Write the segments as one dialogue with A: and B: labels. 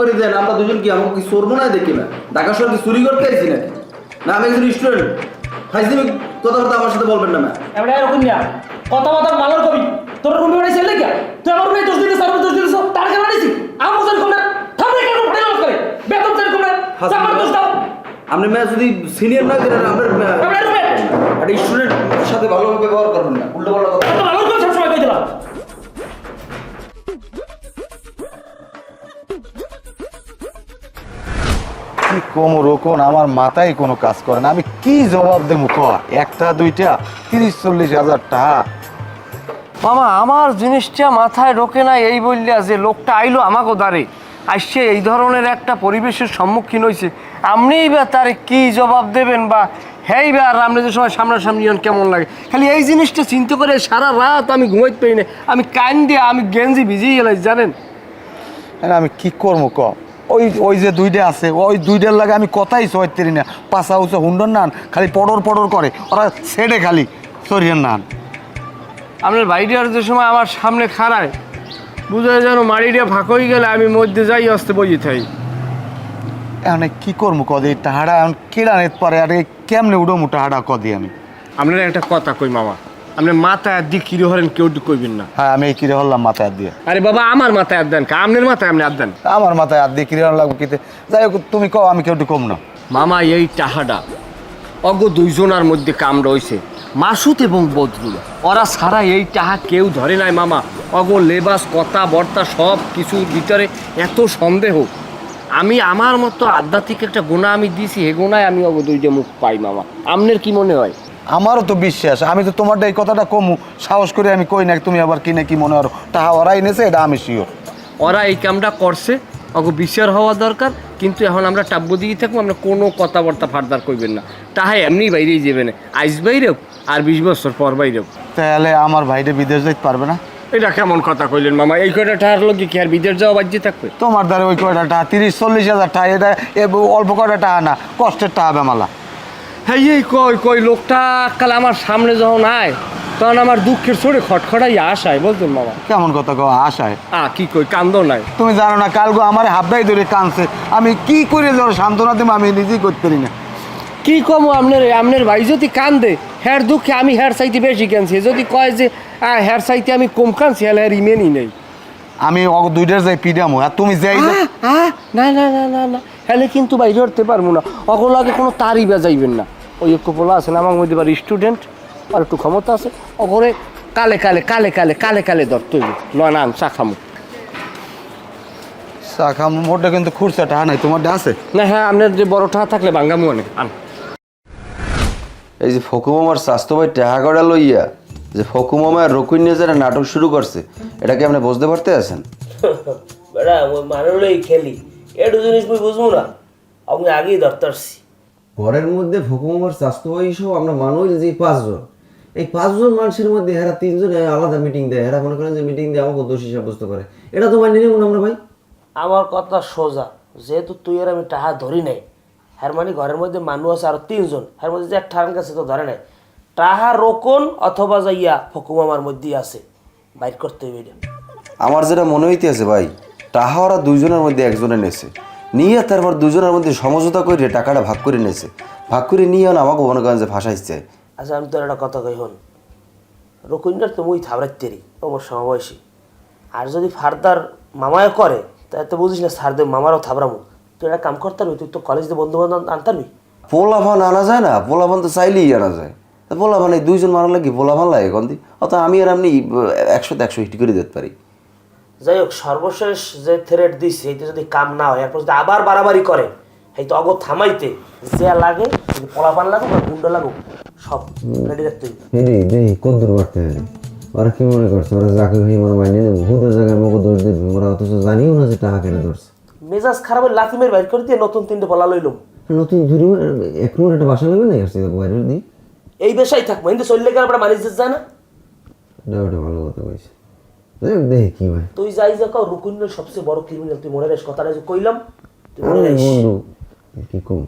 A: করে দেন। আমরা দুজন কি আমাকে কি চোর মনে হয় দেখি না? ঢাকা শহর কি চুরি করতে আইছি নাকি? না আমি একজন স্টুডেন্ট। ফাইজলামি কথাবার্তা আমার সাথে বলবেন না ম্যাম।
B: এবারে এরকম না কথাবার্তা মালার কবি তোর রুমে বাড়াইছে লেগে তুই আমার রুমে দোষ দিছিস আর দোষ দিছিস তার কেন বাড়াইছি আমার মতন কোন থামরে কেন ফেল করে বেতন চাই কোন আমার দোষ দাও।
A: আপনি ম্যাম যদি সিনিয়র না করেন আপনার
B: এবারে রুমে
A: একটা স্টুডেন্টের সাথে ভালোভাবে ব্যবহার করবেন না, উল্টো পাল্টা কথা।
B: তো মালার কবি সব সময় কই দিলাম।
C: কি কম রকম আমার মাথায় কোনো কাজ করে না, আমি কি জবাব দেবো? একটা দুইটা 30-40 হাজার টাকা।
D: মামা আমার জিনিসটা মাথায় ঢোকে না এই বললে যে লোকটা আইলো আমাকে দাঁড়ে আসছে এই ধরনের একটা পরিবেশের সম্মুখীন হয়েছে, আপনিই বা তারে কি জবাব দেবেন বা হেই বা আর আপনি যে সময় সামনাসামনি কেমন লাগে খালি এই জিনিসটা চিন্তা করে সারা রাত আমি ঘুমাইতে পারি না, আমি কান দিয়ে আমি গেঞ্জি ভিজিয়ে গেলাই জানেন।
C: আমি কি করবো ওই ওই যে দুইটা আছে ওই দুইটার লাগে আমি কথাই সহাইতেরি না, পাশা উঁচা হুন্ডর নান খালি পড়র করে ওরা ছেড়ে খালি সরিয়ার নান।
D: আপনার বাইডিয়ার যে সময় আমার সামনে খাড়ায় বুঝা যেন মাড়িটা ফাঁক হয়ে গেলে আমি মধ্যে যাই আসতে বই থাই।
C: এখন কি করবো কদি টাহাড়া এখন কেড়া নিতে পারে আর কেমনে উঠবো টাহাড়া কদি আমি।
D: আপনার একটা কথা কই মামা, আপনি মাথায় আর দিয়ে কিরে হরেন কেউ কইবেন না।
C: হ্যাঁ আমি এই কিরে হলাম মাথায় হাত দিয়ে।
D: আরে বাবা আমার মাথায় আর দেন আপনার মাথায় আপনি আর দেন।
C: আমার মাথায় হাত দিয়ে কিরে লাগবো কিতে, যাই হোক তুমি কও আমি কেউ কম না।
D: মামা এই টাহাডা অগ দুইজনার মধ্যে কাম রয়েছে মাসুদ এবং বদরুল, ওরা ছাড়া এই টাহা কেউ ধরে নাই মামা। অগ লেবাস কথাবার্তা সব কিছুর ভিতরে এত সন্দেহ, আমি আমার মতো আধ্যাত্মিক একটা গুণা আমি দিছি হে গুণায় আমি অগ দুইটা মুখ পাই মামা। আপনার কি মনে হয়?
C: আমারও তো বিশ্বাস, আমি তো তোমারটা এই কথাটা কমু সাহস করে আমি কই না, তুমি আবার কিনে কি মনে করো টাহা ওরা এনেছে এটা আমি শিওর।
D: ওরা এই কামটা করছে অগ বিচার হওয়া দরকার, কিন্তু এখন আমরা টাব্য দিয়ে থাকবো, আমরা কোনো কথাবার্তা ফার্দার করবেন না। তাহাই এমনি বাইরেই যাবে না, আইস বাইরেও আর 20 বছর পর বাইরেও।
C: তাহলে আমার ভাইটা বিদেশ যাইতে পারবে না?
D: এটা কেমন কথা কইলেন মামা? এই কয়টা টাকার লোক কি আর বিদেশ যাওয়া বাজ্যে থাকবে?
C: তোমার দ্বারা ওই কয়টা টাকা 30-40 হাজার টাকা, এটা অল্প কয়টা টাকা না, কষ্টের টাকা বেমালা।
D: হ্যাঁ এই কই কই লোকটা কাল আমার সামনে যখন আয় তখন আমার দুঃখের চোরে খটখটাই আসায় বলতেন মামা।
C: কেমন কথা কও আশায়?
D: কি কই কান্দ নাই?
C: তুমি জানো না কালকে আমার হাবদাই ধরে কানছে, আমি কি করে ধরো সান্ত্বনা দেবো আমি নিজেই করতে পারি না।
D: কি কম আপনার ভাই যদি কান্দে হ্যার দুঃখে আমি হ্যার চাইতে বেশি কানছি, যদি কয় যে হ্যার চাইতে আমি কম কানছি হলে হ্যার ইমেনই নেই।
C: আমি দুইটার যাই পিডামো আর তুমি যাই
D: না না না না না হলে কিন্তু বাইরে উঠতে পারবো না, অগল আগে কোনো তারই বেজাইবেন না। ওই একটু বলা আছে না আমার মধ্যে বা স্টুডেন্ট আর একটু ক্ষমতা আছে, অগরে কালে কালে কালে কালে কালে কালে ধরতে হইবে নয় না চা খামো।
C: চা খামো মোটটা কিন্তু খুরসা টাকা নাই, তোমারটা আছে
D: না? হ্যাঁ আপনার যে বড় টাকা থাকলে বাঙ্গামু অনেক আন।
E: এই যে ফকুমামার স্বাস্থ্য ভাই টেহা করা লইয়া যে ফকুমামার রকুন নিয়ে যারা নাটক শুরু করছে, এটা কি আপনি বুঝতে পারতে আছেন?
B: বেড়া ওই মানুষই খেলি একটু জিনিস মুই বুঝবো না, আমি আগেই ধরতারছি।
F: ঘরের মধ্যে ফকুমামার স্বাস্থ্য ভাই সহ আমরা মানুষ যে 5 জন, এই 5 জন মানুষের মধ্যে এরা 3 জন আলাদা মিটিং দেয়, এরা মনে করেন যে মিটিং দিয়ে আমাকে দোষী সাব্যস্ত করে, এটা তো মানি নেব না আমরা ভাই।
B: আমার কথা সোজা, যেহেতু তুই আর আমি টাহা ধরি নাই, হ্যার মানে ঘরের মধ্যে মানুষ আছে আরো 3 জন, হ্যার মধ্যে যে এক ঠান কাছে তো ধরে নাই, টাহা রোকন অথবা যাইয়া ফকুমামার মধ্যেই আছে, বাইর করতে হইবে এটা।
E: আমার যেটা মনে হইতেছে ভাই, টাহা ওরা দুইজনের মধ্যে একজনে নেছে, নিয়ে তারপর দুজনের মধ্যে সমঝোতা করে টাকাটা ভাগ করে নেছে, ভাগ করে নিয়ে আমাকে মনে করেন যে ভাসাইছে।
B: আচ্ছা আমি তোর একটা কথা কই হন, রকুনটার তো মুই থাবড়াইতেরি আমার সমবয়সী, আর যদি ফার্দার মামায় করে তাই তো বুঝিস না সার দেব মামারও থাবড়ামু, তুই একটা কাম করতে পারবি, তুই তো কলেজ দিয়ে বন্ধু বান্ধব আনতারবি।
E: পোলাভান আনা যায় না? পোলাভান তো চাইলেই আনা যায়। পোলাভান এই 2 জন মারা লাগে পোলাভান লাগে কন্দি, অত আমি আর আপনি 100-100 হিট করে দিতে পারি।
B: যাই হোক সর্বশেষ যে থ্রেট দিছি এইটা যদি কাম না হয় এরপর যদি আবার বাড়াবাড়ি করে এই তো অগো থামাইতে যে লাগে, যদি পোলাপান লাগুক বা গুন্ডা লাগুক সব রেডি রাখতে হইবে।
F: এই কত দূর বাড়তে হবে, ওরা কি মনে করছে ওরা যাকে ভাই আমার মাইনে নেব, হুদের জায়গায় আমাকে দোষ দিবে, ওরা অথচ জানিও না যে টাকা কেটে ধরছে।
B: মেজাজ খারাপ হয়ে লাথি মেরে বাইর করে দিয়ে নতুন 3টে পোলা লইলাম,
F: নতুন ধরি এক রুমের একটা বাসা নেবে না আসছে বাইরে দিই,
B: এই বেশাই থাকবো কিন্তু চললে গেলে আপনার মানিজ যায় না।
F: এটা ওটা ভালো কথা কইছে, দেখি কি ভাই।
B: তুই যাই যা কাও রুকুনের সবচেয়ে বড় ক্রিমিনাল, তুই মনে রাখিস কথাটা যে কইলাম, তুই মনে রাখিস।
F: বন্ধু কি কম,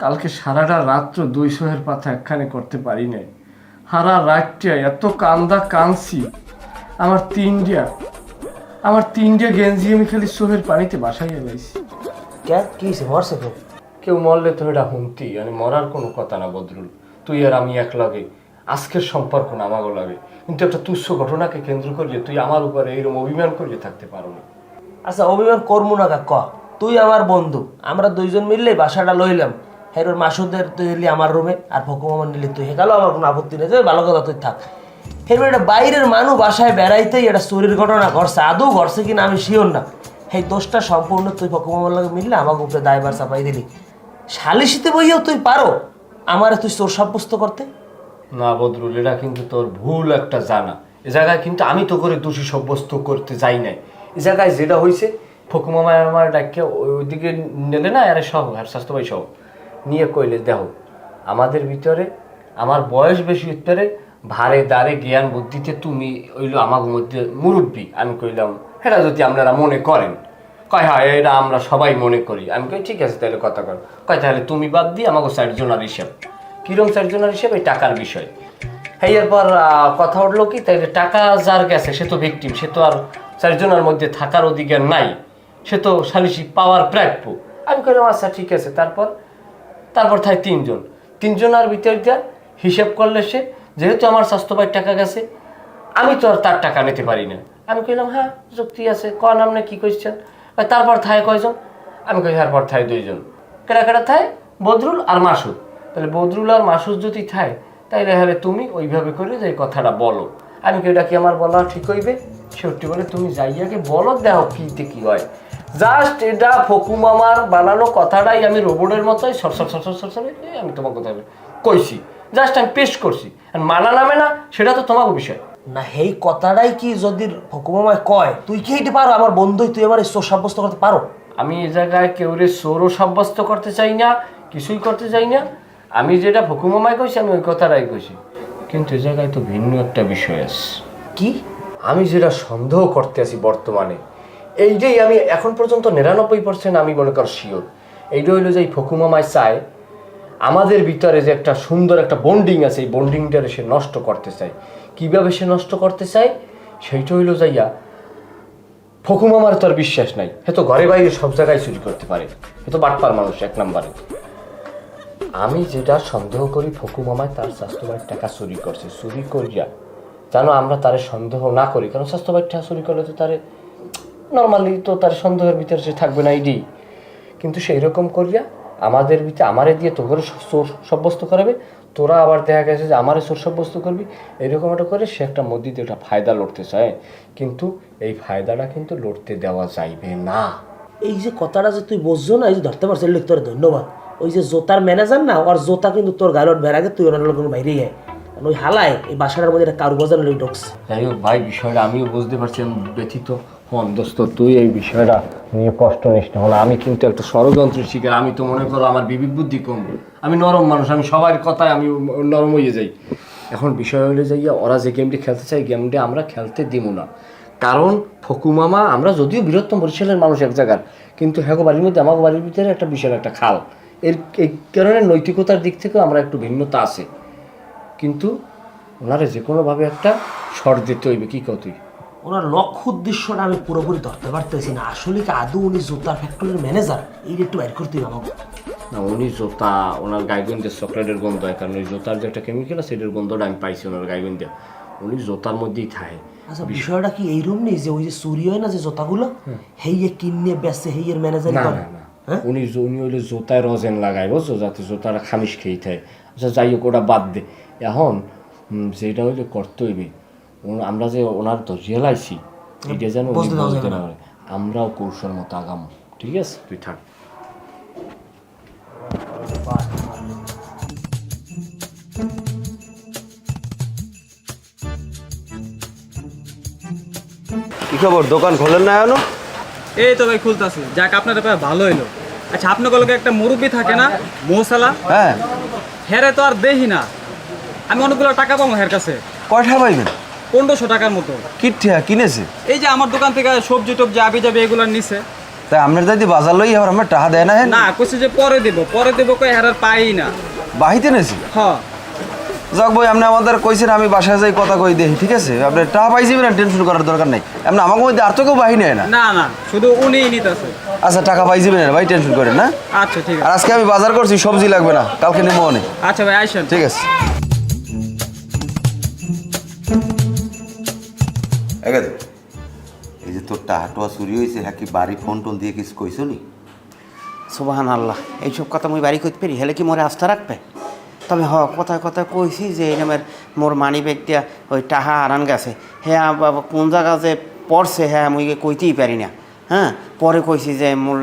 D: কালকে সারাটা রাত্র 200-এর পাতা একখানে করতে পারি নাই, সারা রাতটা এত কান্দা কানছি আমার 3টা আমার 3টে গেঞ্জি আমি খালি চোখের পানিতে বাসাইয়া লাইছি।
B: কে কি হয়েছে মরছে কেউ?
D: কেউ মরলে তো এটা হুমতি, মানে মরার কোনো কথা না বদরুল। তুই আর আমি এক লাগে, আজকের সম্পর্ক না আমাগো লাগে, কিন্তু একটা তুচ্ছ ঘটনাকে কেন্দ্র করলে তুই আমার উপরে এইরকম অভিমান করলে থাকতে পারো না।
B: আচ্ছা অভিমান করবো না ক, তুই আমার বন্ধু, আমরা দুইজন মিললে বাসাটা লইলাম, হেরোর মাসুদের তুই এলি আমার রুমে, আর ফকুম আমার নিলি তুই, হেকালো আমার কোনো আপত্তি নেই, ভালো কথা তুই থাক। হেরবার একটা বাইরের মানুষ বাসায় বেড়াইতেই একটা চুরির ঘটনা ঘটছে, আদৌ ঘটছে কিনা আমি শিওর না। সেই দোষটা সম্পূর্ণ তুই ফকুম আমার লাগে মিললে আমাকে উপরে দায়ভার চাপাই দিলি। সালিশিতে বইয়েও তুই পারো আমারে তুই চোর সাব্যস্ত করতে?
D: না বদরুল, এটা কিন্তু তোর ভুল একটা জানা। এ জায়গায় কিন্তু আমি তো করে দোষী সাব্যস্ত করতে যাই নাই। এ জায়গায় যেটা হয়েছে, ফকুমামা আমার ডাক্কে ওইদিকে নেলে না, আরে সহ আর স্বাস্থ্য ভাই সহ নিয়ে কইলে, দেখো আমাদের ভিতরে আমার বয়স বেশি ভিতরে ভারে দাঁড়ে জ্ঞান বুদ্ধিতে তুমি ওইলো আমার মধ্যে মুরব্বী। আমি কইলাম এটা যদি আপনারা মনে করেন, কয় হ্যাঁ এটা আমরা সবাই মনে করি। আমি কই ঠিক আছে তাহলে কথা কর। কয় তাহলে তুমি বাদ দিয়ে আমাকে 4 জনের হিসাব। কিরম 4 জনের হিসাব? এই টাকার বিষয়। হ্যাঁ, এরপর কথা উঠলো কি, তাইলে টাকা যার গেছে সে তো ভিকটিম, সে তো আর 4 জনের মধ্যে থাকার অধিকার নাই, সে তো সালিশি পাওয়ার প্রাপ্য। আমি কইলাম আচ্ছা ঠিক আছে। তারপর থাকে 3 জন। 3 জনের ভিতরে হিসাব করলে সে, যেহেতু আমার স্বাস্থ্য ভাইয়ের টাকা গেছে, আমি তো আর তার টাকা নিতে পারি না। আমি কইলাম হ্যাঁ যুক্তি আছে, কন আপনি কি কইছেন? তারপর থায় কয়জন? আমি কই তারপর থায় 2 জন। কেটা থায়? বদরুল আর মাসুদ। তাহলে বদরুল আর মাসুদ যদি থায়, তাইলে হলে তুমি ওইভাবে করে যে কথাটা বলো। আমি কই এটা কি আমার বলা ঠিক হইবে? সত্যি বলে তুমি যাইয়াকে বলো, দেখো কিতে কি হয়। জাস্ট এটা ফকুম আমার বানানো কথাটাই আমি রোবটের মতোই সর আমি তোমার কথা কইছি, জাস্ট আমি পেশ করছি। আর মানা নামে না, সেটা তো তোমার বিষয়
B: না। এই কথাটাই কি যদি ফকুমামায় কয়, তুই কি এইটা পারো? আমার বন্ধুই তুই আমার চোর সাব্যস্ত করতে পারো?
D: আমি এই জায়গায় কেউরে চোরও সাব্যস্ত করতে চাই না, কিছুই করতে চাই না। আমি যেটা ফকুমামায় কইছি আমি ওই কথাটাই কইছি। কিন্তু এই জায়গায় তো ভিন্ন একটা বিষয় আছে।
B: কি?
D: আমি যেটা সন্দেহ করতে আছি বর্তমানে, এইটাই আমি এখন পর্যন্ত 99% আমি মনে কর শিওর। এইটা হইলো যে এই ফকুমামায় চায় আমাদের ভিতরে যে একটা সুন্দর একটা বন্ডিং আছে, এই বন্ডিংটারে সে নষ্ট করতে চায়। কিভাবে সে নষ্ট করতে চায় সেইটা হইলো যাইয়া, ফকুমামার তো আর বিশ্বাস নাই, হে তো ঘরে বাইরে সব জায়গায় চুরি করতে পারে, হে তো বাটপার মানুষ 1 নম্বরে। আমি যেটা সন্দেহ করি, ফকুমামায় তার স্বাস্থ্যবাড়ির টাকা চুরি করছে। চুরি করিয়া জানো আমরা তারে সন্দেহ না করি, কারণ স্বাস্থ্যবাড়ির টাকা চুরি করলে তো তারে নর্মালি তো তার সন্দেহের ভিতরে সে থাকবে না ইডি। কিন্তু সেই রকম করিয়া আমাদের ভিতরে আমারে দিয়ে তোকে চোর সাব্যস্ত করাবে, তোরা আবার দেখা গেছে যে আমারে চোর সাব্যস্ত করবি, এরকম একটা করে সে একটা মধ্যে দিয়ে একটা ফায়দা লড়তে চায়। কিন্তু এই ফায়দাটা কিন্তু লড়তে দেওয়া যাইবে না।
B: এই যে কথাটা যে তুই বুঝছো না, এই যে ধরতে পারছিস, তোর ধন্যবাদ। ওই যে জোতার ম্যানেজার না, ওর জোতা কিন্তু তোর গাড়ির বের আগে তুই ওনার লোক বাইরেই যায়, ওই হালায় এই বাসাটার মধ্যে একটা কারু বাজার লোক ঢুকছে।
D: যাই হোক ভাই, বিষয়টা আমিও বুঝতে পারছি, আমি ব্যথিত। হন দোস্ত, তুই এই বিষয়টা নিয়ে কষ্ট নিস না। হলো আমি কিন্তু একটা ষড়যন্ত্রের শিকার। আমি তো মনে করো আমার বিবেক বুদ্ধি কম, আমি নরম মানুষ, আমি সবার কথায় আমি নরম হয়ে যাই। এখন বিষয় হলে যাইয়া ওরা যে গেমটি খেলতে চাই, গেমটি আমরা খেলতে দিব না। কারণ ফকুমামা আমরা যদিও বৃহত্তম বরিশালের মানুষ এক জায়গার, কিন্তু হ্যাঁ বাড়ির মধ্যে আমার বাড়ির ভিতরে একটা বিশাল একটা খাল, এই কারণে নৈতিকতার দিক থেকেও আমরা একটু ভিন্নতা আছে। কিন্তু ওনারা যে কোনোভাবে একটা শর্ট দিতে হইবে। কি কত তুই?
B: ওনার লক্ষ্য উদ্দেশ্যটা আমি পুরোপুরি ধরতে পারতেছি না। আসলে কি আদৌ উনি জুতার ফ্যাক্টরির ম্যানেজার? এই একটু বাইর করতে হবে আমাকে।
D: না, উনি জুতা, ওনার গাইগঞ্জের চকলেটের গন্ধ হয়, কারণ ওই জুতার যে একটা কেমিক্যাল আছে সেটার গন্ধটা আমি পাইছি ওনার গাইগঞ্জে। উনি জুতার মধ্যেই থাকে।
B: আচ্ছা, বিষয়টা কি এইরকম নেই যে ওই যে চুরি হয় না যে জুতাগুলো, হেইয়ে কিনে বেচে হেইয়ের ম্যানেজারই করে?
D: উনি হইলে জুতায় রজেন লাগায়, বুঝছো, যাতে জুতাটা খামিশ খেয়ে থাকে। আচ্ছা যাই হোক, ওটা বাদ দে। এখন যেটা হইলে করতে হইবে, আমরা যে ওনার ধরিয়ে লাইছি এটা যেন বলতে না পারে, আমরাও কৌশল মতো আগাম। ঠিক আছে, তুই থাক।
E: কি খবর, দোকান খোলেন না এখনো?
G: এই তো ভাই খুলতাছি, যাক আপনার ব্যাপারে ভালো হইলো। আচ্ছা, আপনার একটা মুরব্বী থাকে না, মৌসালা?
E: হ্যাঁ।
G: হেরে তো আর দেখি না, আমি অনেকগুলো টাকা পাবো হের কাছে।
E: কয়টা পাইবেন?
G: 1500 টাকার মতো।
E: কিঠিয়া কিনেছে?
G: এই যে আমার দোকান থেকে সবজি টবজি আবি যাবে এগুলো নিছে।
E: তাই আপনার যদি বাজার লই আবার আমার টাকা দেয় না?
G: না, কইছে যে পরে দেব কই হেরার পাই না।
E: বাহিতে নেছি?
G: হ্যাঁ।
E: যাক ভাই আপনি আমাদের কইছেন, আমি বাসায় যাই কথা কই দেখি, ঠিক আছে? আপনি টাকা পাইছি না, টেনশন করার দরকার নাই। আপনি আমাকে মধ্যে আর তো কেউ বাহিনী হয় না।
G: না না, শুধু উনিই নিতেছে।
E: আচ্ছা টাকা পাইছি না ভাই, টেনশন করেন না।
G: আচ্ছা ঠিক
E: আর
G: আছে।
E: আজকে আমি বাজার করছি, সবজি লাগবে না, কালকে নেবো অনেক।
G: আচ্ছা ভাই আইসেন।
E: ঠিক আছে। এগাদে এই যে তোর টাহাটোয়া চুরি হয়েছে, হ্যাঁ কি বাড়ি ফোন টোন দিয়ে কিছু কইছো নি?
H: সুবাহান আল্লাহ, এইসব কথা মুই বাড়ি করতে পারি, হেলে কি মোরে আস্থা রাখবে? তবে কথায় কথায় কইছি যে এই নামের মোর মানি ব্যাগ দিয়া ওই টাহা আনান গেছে, হ্যাঁ বাবা কোন জায়গা যে পড়ছে হ্যাঁ মুই কইতেই পারি না। হ্যাঁ পরে কইছি যে মোর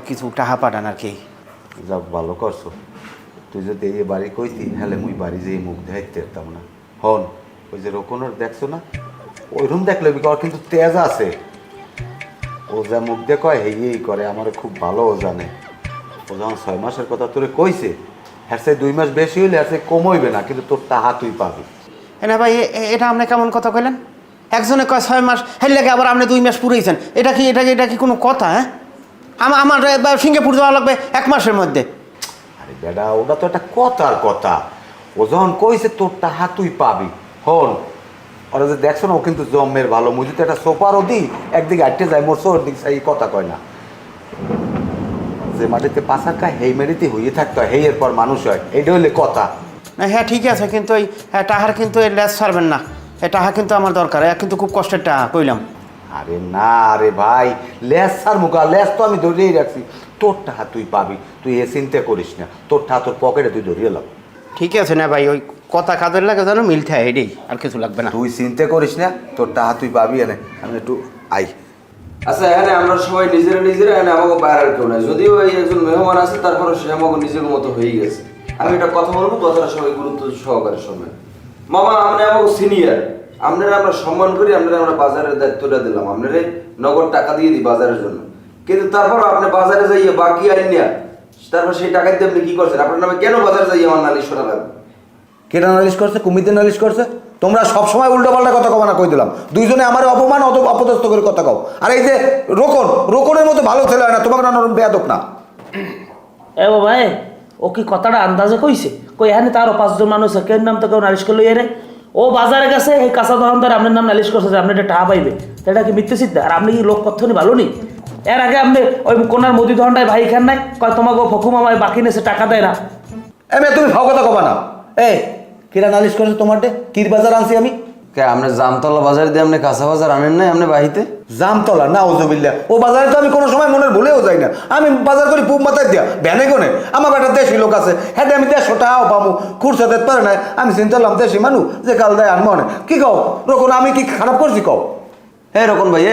H: কিছু টাহা পাঠান আর কি।
E: যা ভালো করছো, তুই যদি এই বাড়ি কইতি হ্যালে মুই বাড়ি যেয়ে মুখ দেখাইতে পারতাম না। হন ওই যে রোকনের দেখছো না, ওই রুম দেখলে ওর কিন্তু তেজ আছে। ও যা মুখ দিয়ে কয় এই করে, আমার খুব ভালো ও জানে। ও যখন 6 মাসের কথা তোরে কইছে, হ্যাঁ সে 2 মাস বেশি হইলে আর সে কম হইবে না, কিন্তু তোর টাহা তুই পাবি।
H: না ভাই এটা আপনি কেমন কথা কইলেন? একজনে কয় 6 মাস, হেল লাগে আবার আপনি 2 মাস পুরাইছেন, এটা কি কোনো কথা? হ্যাঁ আমার সিঙ্গাপুর যাওয়া লাগবে 1 মাসের মধ্যে।
E: আরে বেটা, ওটা তো একটা কথার কথা। ও যখন কইছে তোর টাহা তুই পাবি। হন ওরা যে দেখছো না, ও কিন্তু জম্মের ভালো। মুই যদি একটা সোফারও দিই, একদিকে আটটে যায়, মোর সোর দিক সেই কথা কয় না। যে মাটিতে পাশা খায় সেই মাটিতে হইয়ে থাকতে হয়, হেই এরপর মানুষ হয়, এইটা হইলে কথা।
H: না হ্যাঁ ঠিক আছে, কিন্তু ওই টাহার কিন্তু এই লেস ছাড়বেন না, এই টাহা কিন্তু আমার দরকার, কিন্তু খুব কষ্টের টাহা কইলাম।
E: আরে না রে ভাই, লেস সার মুখা, লেস তো আমি ধরিয়েই রাখছি। তোর টাহা তুই পাবি, তুই এ চিন্তা করিস না। তোর টাহা তোর পকেটে তুই ধরিয়ে লাভ।
H: ঠিক আছে না ভাই, ওই কথা কাজের লাগে যেন মিল থাকে, এটাই, আর কিছু লাগবে না।
E: তুই চিন্তা করিস না, তোর টাহা তুই পাবি। এনে আমি একটু আই।
A: আচ্ছা এখানে আমরা সবাই নিজেরা এখানে আমাকে বাইরের কেউ নাই, যদিও এই একজন মেহমান আছে, তারপরে সে আমাকে নিজের মতো হয়ে গেছে। আমি একটা কথা বলবো, কথাটা সবাই গুরুত্ব সহকারে শুনবেন। মামা আপনি আমাকে সিনিয়র, আপনারা আমরা সম্মান করি, আপনারা আমরা বাজারের দায়িত্বটা দিলাম, আপনারা নগদ টাকা দিয়ে দিই বাজারের জন্য। কিন্তু তারপর আপনি বাজারে যাইয়ে বাকি আইন নিয়ে তারপর সেই টাকা দিয়ে আপনি কি করছেন? আপনার নামে কেন বাজারে যাইয়ে আমার নালিশ শোনা লাগবে?
C: কেটা নালিশ করছে? কুমিতে নালিশ করছে? তোমরা সবসময় উল্টো পাল্টা কথা কবা না, কই দিলাম। দুইজনে আমার অপমান অপদস্থ করে কথা কও। আর এই যে রোকনের মতো ভালো ছেলে হয় না, তোমাকে না নরম বেয়াদব না।
B: এ বাবা ও কি কথাটা আন্দাজে কইছে? কই এখানে তারও 5 জন মানুষ, কেউ নাম তো কেউ নালিশ করলো এরে। ও বাজারে গেছে, এই কাঁচা দোকানদার আপনার নাম নালিশ করছে যে আপনি এটা টাকা পাইবে, এটা কি মিথ্যে চিন্তা? আর আপনি কি লোক কথা নি ভালো নি? এর আগে আপনি ওই কোনার মুদি দোকানটায় ভাই খান নাই, কয় তোমাকে ফকুমামায় বাকি নেছে টাকা দেয় না।
C: এমনি তুমি ভাও কথা কবা না। এই কেটা নালিশ করছে তোমারটে? কির বাজার আনছি আমি?
E: কে আপনি জামতলা বাজার দিয়ে আপনি কাঁচা বাজার আনেন নাই আপনি বাহিতে?
C: জামতলা না, ওজবিল্লা। ও বাজারে তো আমি কোনো সময় মনের ভুলেও যাই না। আমি বাজার করি পুব মাথায় দিয়া ভ্যানে কোনে। আমার একটা দেশি লোক আছে, হ্যাঁ আমি 150 টাকাও পাবো, খুরসা দিতে পারে না। আমি চিন্তা করলাম দেশি মানুষ যে কাল দেয় আনবো না। কি কও রকম, আমি কি খারাপ করছি কও?
E: হ্যাঁ রকম ভাই,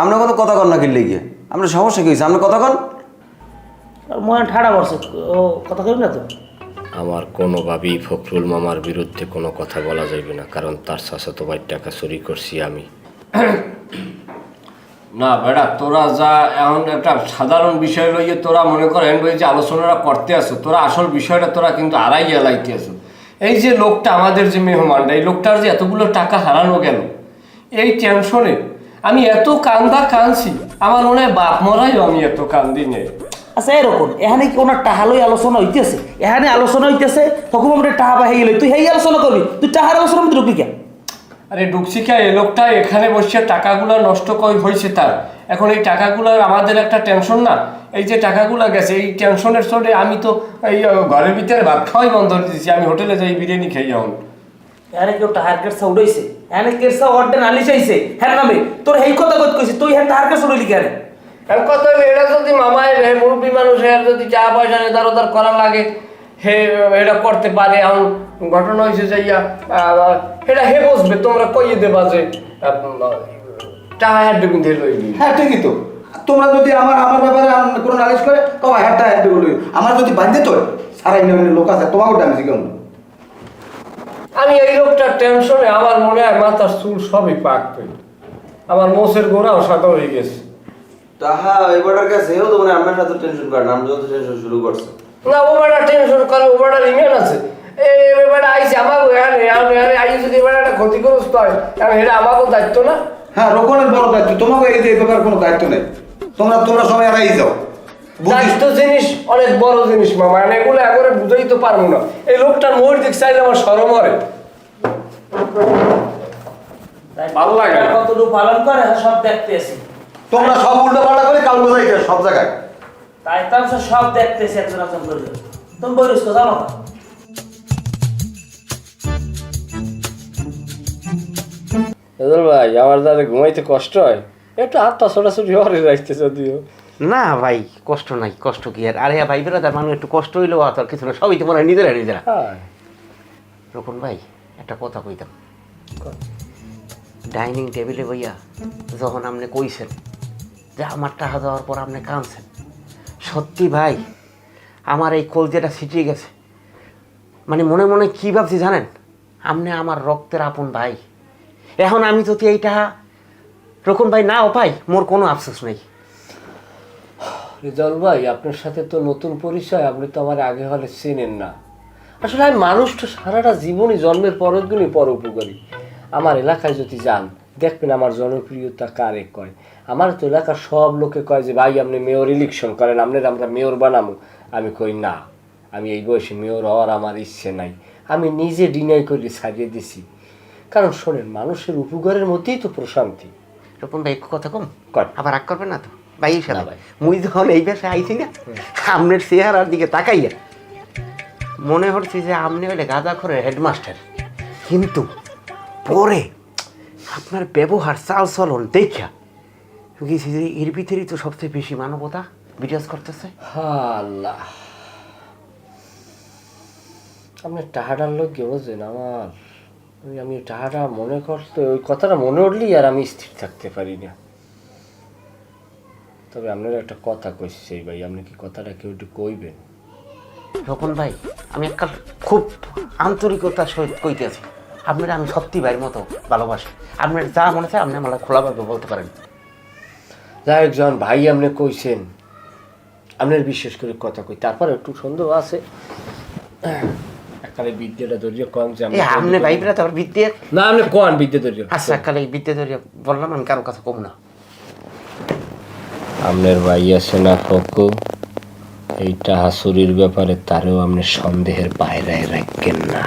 E: আপনার কোনো কথা কন না কিনলে গিয়ে আপনার সমস্যা কি হয়েছে? আপনি কথা কন।
B: মনে ঠাড়া পড়ছে, ও কথা কইব না তো।
D: আমার কোনোভাবেই ফখরুল মামার বিরুদ্ধে কোনো কথা বলা যাবে না, কারণ তার চাচাতো ভাইয়ের টাকা চুরি করছি আমি। না বেটা, তোরা যা এখন একটা সাধারণ বিষয় লইয়ে তোরা মনে করেন ওই যে আলোচনাটা করতে আসো, তোরা আসল বিষয়টা তোরা কিন্তু আড়াই লাইতে আসো। এই যে লোকটা আমাদের যে মেহমানটা, এই লোকটার যে এতগুলো টাকা হারানো গেল, এই টেনশনে আমি এত কাঁদছি, আমার মনে হয় বাপ মরাইও আমি এত কান্দি নেই।
B: আচ্ছা এরকম এখানে কি ওনার টাহালই আলোচনা হইতেছে? এখানে আলোচনা হইতেছে তখন আমরা টাহা পাই গেলে তুই হেই আলোচনা করবি, তুই টাহার আলোচনা মধ্যে ঢুকবি কেন?
D: আরে ঢুকছি কে? এই লোকটা এখানে বসে টাকাগুলো নষ্ট হয়েছে তার। এখন এই টাকাগুলোর আমাদের একটা টেনশন না, এই যে টাকাগুলো গেছে এই টেনশনের চোটে আমি তো এই ঘরের ভিতরে ভাত খাওয়াই বন্ধ করে দিয়েছি, আমি হোটেলে যাই বিরিয়ানি খেয়ে যাও।
B: এখানে কেউ টাহার কেটসা উড়াইছে, এখানে কেটসা অর্ডেন আলিশ আইছে হ্যাঁ নামে, তোর এই কথা কইছি তুই হ্যাঁ টাহার কেটসা উড়াইলি কেন?
D: কথা এটা যদি মামায় মুরব্বী মানুষ যদি চা পয়সা নেদার করা লাগে, হে এটা করতে পারে। এখন ঘটনা হয়েছে যাইয়া এটা হে বসবে, তোমরা কইয়ে দেবা যে টাকা হ্যাঁ ডুবিন দিয়ে লইলি।
C: হ্যাঁ ঠিকই তো। তোমরা যদি আমার ব্যাপারে কোনো নালিশ করে কও হ্যাঁ বলি, আমার যদি বাঁধতে তো সারা ইউনিয়নের লোক আছে, তোমাকে ডাকছি কেমন?
D: আমি এই লোকটার টেনশনে আমার মনে হয় মাথার চুল সবই পাকবে, আমার মোষের গোড়াও সাদা হয়ে গেছে।
A: তাহা এবারের কাছে এও তো মানে আপনার সাথে টেনশন করেন, আমি যত টেনশন শুরু করছে
D: না ও বেটা টেনশন করে, ও বেটার ইমেল আছে, এই বেটা আইসে আমাকে আইসে যদি বেটা একটা ক্ষতিগ্রস্ত হয়, এটা আমাকেও দায়িত্ব না?
C: হ্যাঁ রোকনের বড় দায়িত্ব, তোমাকে এই যে ব্যাপারে কোনো দায়িত্ব নেই। তোমরা সবাই এড়াই যাও।
D: দায়িত্ব জিনিস অনেক বড় জিনিস মামা, এগুলো একবারে বুঝাই তো পারবো না। এই লোকটার মোর দিক চাইলে আমার সরম হয়, ভালো লাগে না।
B: কতটুকু পালন করে সব দেখতেছি,
C: তোমরা সব উল্টো পাল্টা করে কাল বোঝাই সব জায়গায়।
B: তাই তো আমি সব দেখতেছি একজন একজন করে। তুমি বলিস তো জানো না?
D: রেজাল ভাই, আমার যাতে ঘুমাইতে কষ্ট হয় একটু হাতটা ছোটাছুটি হরে রাখতে যদিও।
H: না ভাই, কষ্ট নাই, কষ্ট কি আর? আরে ভাই বেরোদার মানুষ একটু কষ্ট হইলেও আর কিছু না, সবই তো মনে হয় নিজেরা নিজেরা।
D: হ্যাঁ,
H: রকম ভাই একটা কথা কইতাম। ডাইনিং টেবিলে বইয়া যখন আপনি কইছেন যে আমার টাকা দেওয়ার পর আপনি কাঁদছেন, সত্যি ভাই আমার এই কলজেটা ছিটিয়ে গেছে। মানে মনে মনে কী ভাবছি জানেন, আপনি আমার রক্তের আপন ভাই। এখন আমি যদি এইটা রকম ভাই নাও পাই, মোর কোনো আফসোস নেই।
D: রেজাল ভাই, আপনার সাথে তো নতুন পরিচয়, আপনি তো আমার আগে হলে চেনেন না। আসলে আমি মানুষটা সারাটা জীবনই জন্মের পরের দিনই পর উপকারী। আমার এলাকায় যদি যান দেখবেন আমার জনপ্রিয়তা কারে কয়। আমার তো এলাকার সব লোকে কয় যে ভাই আপনি মেয়র ইলেকশন করেন, আপনার আমরা মেয়র বানাবো। আমি কই না, আমি এই বয়সে মেয়র হওয়ার আমার ইচ্ছে নাই। আমি নিজে ডিনাই করে ছাড়িয়ে দিছি। কারণ শোনেন, মানুষের উপকারের মধ্যেই তো প্রশান্তি।
H: রকম ভাই একটু কথা কম
D: কর।
H: আবার রাগ করবেন না তো ভাই?
D: না
H: সাথে
D: ভাই।
H: মুই যখন এই বেশে আইছি না, আপনার চেহারার দিকে তাকাইয়া মনে হচ্ছে যে আপনি হইলে গাঁদা করে হেডমাস্টার, কিন্তু পরে আপনার ব্যবহার চাল চলন দেখা গেছি যে এর ভিতরেই তো সবচেয়ে বেশি মানবতা বিরাজ করতেছে।
D: আল্লাহ, আপনার টাহাটার লোক কে বোঝেন আমার? আমি টাহাটা মনে করতে, ওই কথাটা মনে উঠলেই আর আমি স্থির থাকতে পারি না। তবে আপনার একটা কথা কইছি ভাই, আপনি কি কথাটা কেউ একটু কইবেন?
H: রকম ভাই, আমি একটা খুব আন্তরিকতার সহিত কইতেছি, আপনারা আমি সত্যি ভাইয়ের মতো ভালোবাসি। আপনার যা মনে চায় আপনি আমার খোলাভাবে বলতে পারেন।
D: যাই হোক, যখন ভাই আপনি কইছেন, আপনার বিশেষ করে কথা কই, তারপর একটু সন্দেহ আছে। এককালে বিদ্যাটা ধরিয়ে কম যে
H: এই আপনি ভাইরা তো আবার বিদ্যে,
D: না, আপনি কোন বিদ্যা ধরিয়ে?
H: আচ্ছা এককালে এই বিদ্যে ধরিয়ে বললাম, আমি কারো কথা কম না।
D: আপনার ভাই আছে না ফকু, এইটা হাসুরির ব্যাপারে তারেও আপনি সন্দেহের বাইরে রাখেন না।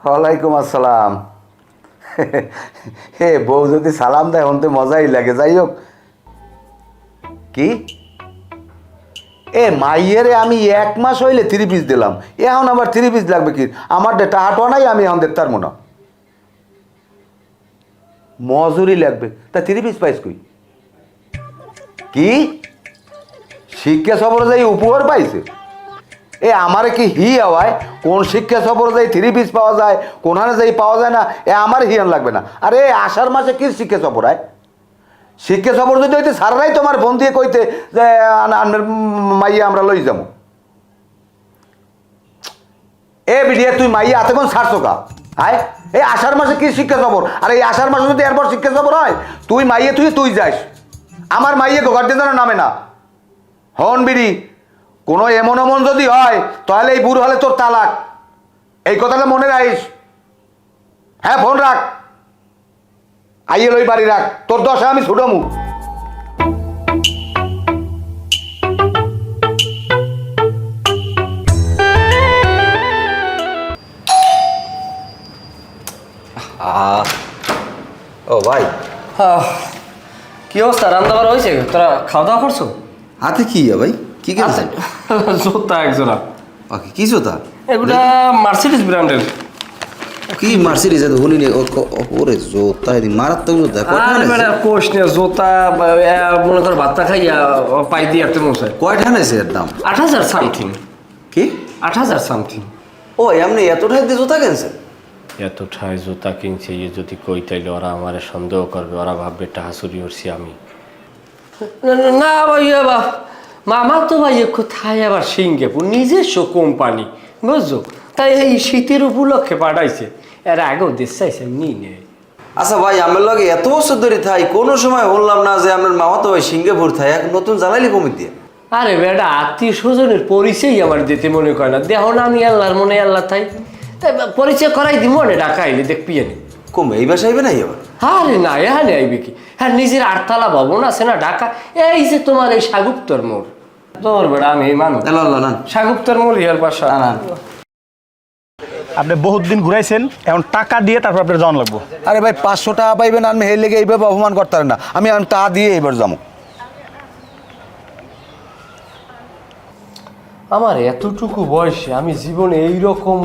E: ওয়ালাইকুম আসসালাম। হে বউ যদি সালাম দেয় হতে মজাই লাগে। যাই হোক, কি এ মাইয়েরে আমি 1 মাস হইলে 3 পিস দিলাম, এখন আবার 3 পিস লাগবে কি? আমার টাহাটো নাই, আমি এখন দেখতে পারবো না। মজুরি লাগবে, তা 3 পিস পাইস কই? কি শিক্ষা সফরে যাই উপহার পাইছে? এ আমারে কি হি হওয়ায় কোন শিক্ষা সফরে যাই 3 পিস পাওয়া যায়, কোনখানে যাই পাওয়া যায় না? এ আমার হিয়ান লাগবে না। আরে আষাঢ় মাসে কি শিক্ষা সফর হয়? শিক্ষা সফর যদি হইতে সারাই তোমার ফোন দিয়ে কইতে যে মাইয়া আমরা লই যাবো। এ বিডিয়া তুই মাইয়া হাতে কোন ছাড়ছো কা? হায়, এই আষাঢ় মাসে কি শিক্ষা সফর? আর এই আষাঢ় মাসে যদি এরপর শিক্ষা সফর হয়, তুই মাইয়ে তুই যাস, আমার মাইয়ে ঘর দিয়ে যেন নামে না। হন বিড়ি, কোনো এমন এমন যদি হয় তাহলে এই বুড়ো হলে তোর তালাক, এই কথাটা মনে রাখিস। হ্যাঁ, ফোন রাখ, আইয়ে লই বাড়ি রাখ, তোর দশা আমি ছুটামু। ও ভাই,
D: কি অবস্থা? রান্না বাড়া হয়েছে? তোরা খাওয়া দাওয়া করছো?
C: হাতে কি ভাই? কি কিনছেন?
D: জোতা একজোড়া।
C: ওকে, কি জোতা?
D: এগুলা মার্সিডিজ ব্র্যান্ডের।
C: কি মার্সিডিজ? উনি ওরে জোতা মারাত্মক জোতা।
D: কোষ নিয়ে জোতা মনে করো ভাতটা খাইয়া পাই দিয়ে একটা মশাই।
C: কয়টা নেছে এর দাম?
D: 8,000 সামথিং।
C: কি
D: 8,000 সামথিং?
C: ও এমনি এতটাই দিয়ে জোতা কিনছেন?
D: এত ঠায় জুতা কিনছে, ইয়ে যদি কই তাইলে ওরা আমারে সন্দেহ করবে, ওরা ভাববে টাহাসুরি করছি আমি। না ভাইয়া বা মামা তো ভাই কোথায় আবার সিঙ্গাপুর নিজস্ব কোম্পানি, বুঝছো? তাই এই শীতের উপলক্ষে পাঠাইছে, এর আগেও দেশ চাইছে নি নে।
A: আচ্ছা ভাই, আমার লগে এত বছর ধরে থাই, কোনো সময় বললাম না যে আপনার মামা তো ভাই সিঙ্গাপুর থাই, এক নতুন জ্বালাইলি কমি দিয়ে।
D: আরে বেটা, আত্মীয় স্বজনের পরিচয়ই আমার দিতে মনে করে না। দেখো না আমি আল্লাহর মনে আল্লাহ থাই, তাই পরিচয় করাই দি মনে ঢাকা আইলে দেখবি।
C: কম এই বাসায় আইবে নাই আবার?
D: আরে না এখানে আইবে কি? হ্যাঁ নিজের আটতলা ভবন আছে না ঢাকা, এই যে তোমার এই সাগুপ্তর মোড়। তোর বেড়া আমি এই মানুষ সাগুপ্তর মোড় ইয়ার বাসা।
I: আপনি বহুত দিন ঘুরাইছেন, এখন টাকা দিয়ে তারপর আপনার জন লাগবো।
C: আরে ভাই 500 টাকা পাইবেন, আমি এই লেগে এইভাবে অপমান করতে পারেন না। আমি টাকা দিয়ে এবার যাবো।
D: আমার এতটুকু বয়সে আমি জীবনে এইরকম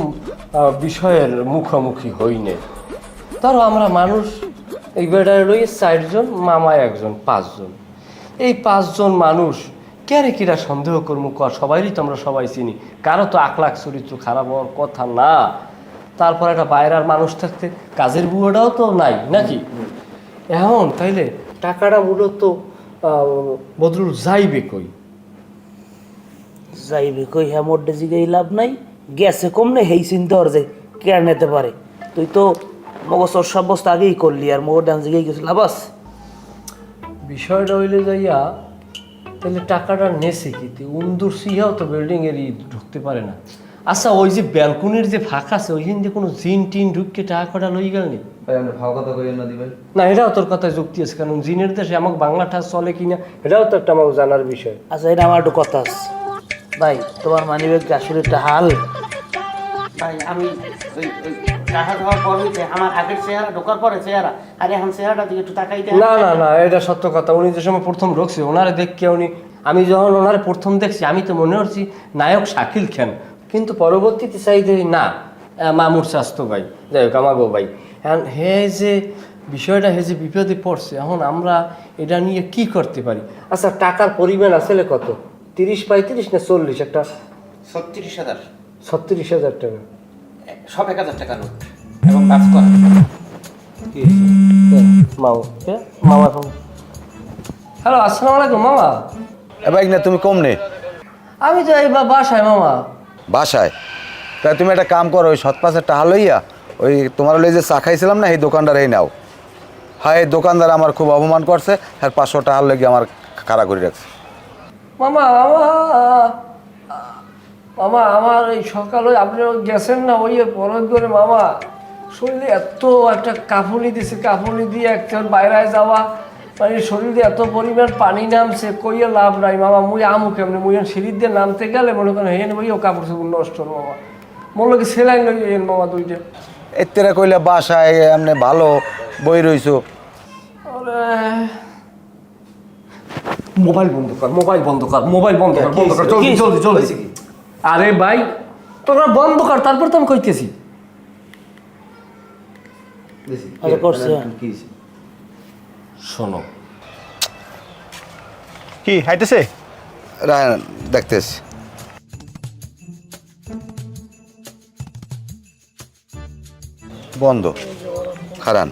D: বিষয়ের মুখোমুখি হই নাই। ধরো আমরা মানুষ, এই বেড়ায় রয়ে 4 জন, মামায় 1 জন, 5 জন। এই 5 জন মানুষ কেরে কিরা সন্দেহ করবো কর, সবাইরই তো আমরা সবাই চিনি, কারো তো আখলাখ চরিত্র খারাপ হওয়ার কথা না। তারপর একটা বাইরের মানুষ থাকতে কাজের বুয়াটাও তো নাই নাকি? এখন তাইলে টাকাটা মূলত বদরুল যাইবে কই?
B: যাইবে কই হ্যাঁ মোডে জিগাই লাভ নাই, গেছে কমনে হেই চিন্তা হর যে কে নিতে পারে। তুই তো মগজর সাব্যস্ত আগেই করলি, আর মোর ডান জিগাই গেছিল লাভাস।
D: বিষয়টা হইলে যাইয়া তাহলে টাকাটা নেছে কি? উন্দুর সিহাও তো বিল্ডিং এর ঢুকতে পারে না। আচ্ছা ওই যে ব্যালকনির যে ফাঁকা আছে ওইখান দিয়ে কোনো জিন টিন ঢুককে টাকা কটা লই গেল নি?
A: ভাই আপনি ভাও কথা কইেন না দিবেন
D: না, এটাও তোর কথায় যুক্তি আছে, কারণ জিনের দেশে আমাকে বাংলা ঠাস চলে কিনা এটাও তো একটা আমাকে জানার বিষয়।
B: আচ্ছা এটা আমার একটু কথা আছে ভাই, তোমার মানিব্যাগ আসলে একটা হাল।
H: ভাই আমি ওই টাকা দেওয়ার পর হইতে আমার আগের চেহারা ঢোকার পরে চেহারা, আর এখন চেহারাটা দিকে একটু তাকাই দেয়।
D: না না না, এটা সত্য কথা। উনি যে সময় প্রথম ঢুকছে ওনারে দেখকে আমি যখন ওনারে প্রথম দেখছি আমি তো মনে করছি নায়ক শাকিল খান, কিন্তু পরবর্তীতে চাই যে না মামুর স্বাস্থ্য ভাই, যাই হোক আমাগো ভাই। এখন হে যে বিষয়টা হে যে বিপদে পড়ছে, এখন আমরা এটা নিয়ে কি করতে পারি? আচ্ছা টাকার পরিমাণ আসলে কত? 30-35 না 40? একটা
H: 36,000
D: 36,000 টাকা,
H: সব 1,000 টাকা নোট এবং কাজ করা।
D: মামা ফোন। হ্যালো, আসসালামু আলাইকুম মামা।
C: ভাই না তুমি কম নে
D: আমি তো এই বাসায় মামা।
C: বাসায়? তাই তুমি একটা কাম করো, ওই 7-5 টাকা লইয়া ওই তোমার ওই যে চা খাইছিলাম না, এই দোকানদার এই নাও। হ্যাঁ এই দোকানদার আমার খুব অপমান করছে, আর 500 টাকা লেগে আমার খাড়া করে রাখছে।
D: মামা মামা মামা আমার এই সকালে আপনি গেছেন না ওই পরত করে মামা, শরীরে এত একটা কাঁপুনি দিছে, কাঁপুনি দিয়ে একজন বাইরে যাওয়া মানে শরীরে এত পরিমাণ পানি নামছে, কইয়ে লাভ নাই মামা। মুই আমু কেমনি, মুই সিঁড়ি দিয়ে নামতে গেলে মনে করেন হেন বইও কাপড় চোপড় নষ্ট মামা। মনে কি সেলাইন লই মামা 2টা।
C: এতেরা কইলে বাসায় এমনি ভালো বই রইছো।
D: মোবাইল বন্ধ কর, মোবাইল বন্ধ কর, মোবাইল বন্ধ কর, বন্ধ কর, জলদি জলদি জলদি। আরে ভাই তোরা বন্ধ কর, তারপর তো আমি কইতেছি।
B: আচ্ছা করছে
D: শোনো,
I: কি হাইতেছে?
C: দেখতেছি বন্ধ, খারান।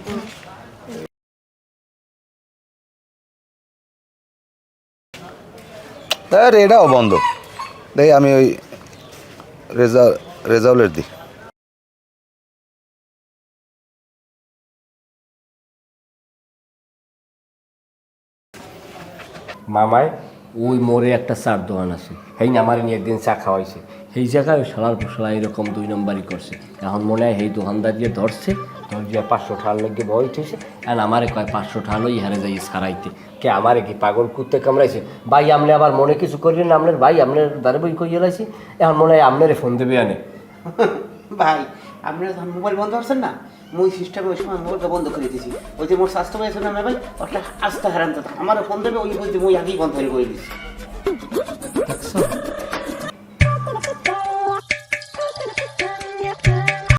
C: এটাও বন্ধ। দেখি আমি ওই রেজাউলের দিই।
D: মামায় ওই মোড়ে একটা চার দোকান আছে, এই না আমার নিয়ে একদিন চা খাওয়াইছে, সেই জায়গায় ওই শালার ফসলা এরকম 2 নম্বরই করছে। এখন মনে হয় এই দোকানদার দিয়ে ধরছে, ধরিয়া 500 টাকা লেগে বই উঠেছে, আর আমারে কয় 500 টাকা লই হারে যাই সারাইতে। কে আমারে কি পাগল কুত্তে কামড়াইছে? ভাই আপনি আবার মনে কিছু করিলেন না, আপনার ভাই আপনার দ্বারে বই কইয়া লাইছি, এখন মনে হয় আপনারে ফোন দেবে আনে।
H: ভাই আপনারা যখন মোবাইল বন্ধ করছেন না, মুই সিস্টেমে ওই সময় মোবাইলটা বন্ধ করে দিয়েছি। ওই যে মোর স্বাস্থ্য হয়েছে না ভাই, ওটা আস্তে হারান তো আমারও ফোন দেবে, ওই বলতে মুই আগেই বন্ধ করে দিয়েছি।